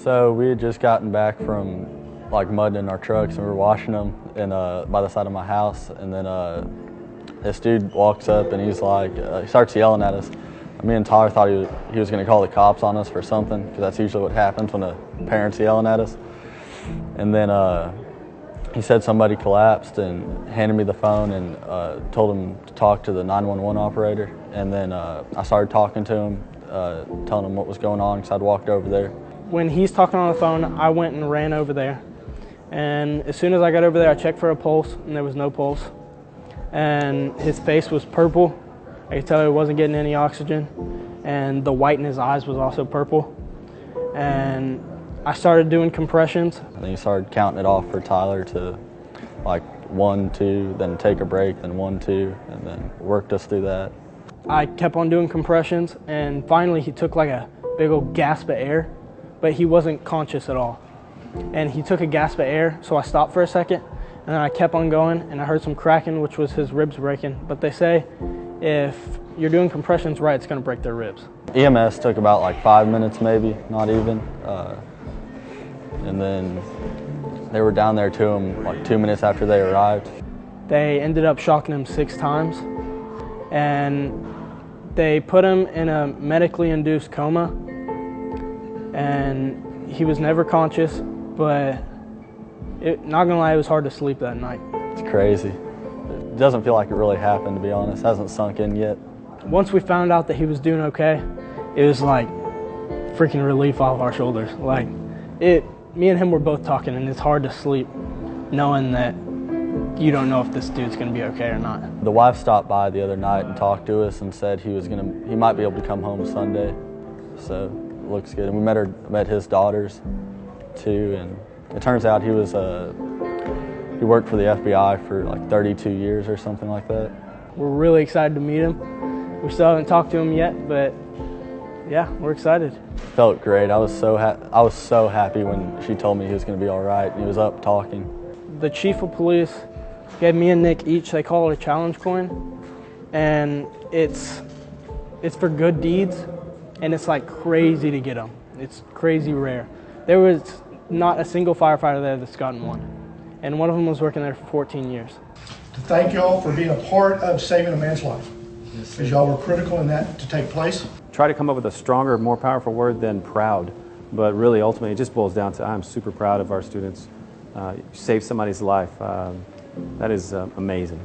So we had just gotten back from like mudding in our trucks and we were washing them by the side of my house, and then this dude walks up and he's like, he starts yelling at us. Me and Tyler thought he was going to call the cops on us for something, because that's usually what happens when a parent's yelling at us. And then he said somebody collapsed and handed me the phone and told him to talk to the 911 operator. And then I started talking to him, telling him what was going on, because I'd walked over there. When he's talking on the phone, I went and ran over there. And as soon as I got over there, I checked for a pulse, and there was no pulse. And his face was purple. I could tell he wasn't getting any oxygen. And the white in his eyes was also purple. And I started doing compressions. And then he started counting it off for Tyler to like 1, 2, then take a break, then 1, 2, and then worked us through that. I kept on doing compressions, and finally he took like a big old gasp of air, but he wasn't conscious at all. And he took a gasp of air, so I stopped for a second, and then I kept on going, and I heard some cracking, which was his ribs breaking. But they say if you're doing compressions right, it's going to break their ribs. EMS took about like 5 minutes maybe, not even. And then they were down there to him like 2 minutes after they arrived. They ended up shocking him 6 times, and they put him in a medically induced coma, and he was never conscious, but not gonna lie, it was hard to sleep that night. It's crazy. It doesn't feel like it really happened, to be honest. It hasn't sunk in yet. Once we found out that he was doing okay, it was like freaking relief off our shoulders. Like me and him were both talking, and it's hard to sleep knowing that you don't know if this dude's gonna be okay or not. The wife stopped by the other night and talked to us and said he might be able to come home Sunday. So it looks good. And we met his daughters too, and it turns out he worked for the FBI for like 32 years or something like that. We're really excited to meet him. We still haven't talked to him yet, but yeah, we're excited. Felt great. I was so happy when she told me he was going to be all right, and he was up talking. The chief of police gave me and Nick each, they call it a challenge coin, and it's for good deeds, and it's like crazy to get them. It's crazy rare. There was not a single firefighter there that's gotten one, and one of them was working there for 14 years. To thank y'all for being a part of saving a man's life, because y'all were critical in that to take place. Try to come up with a stronger, more powerful word than proud, but really ultimately it just boils down to I'm super proud of our students. Save somebody's life. That is amazing.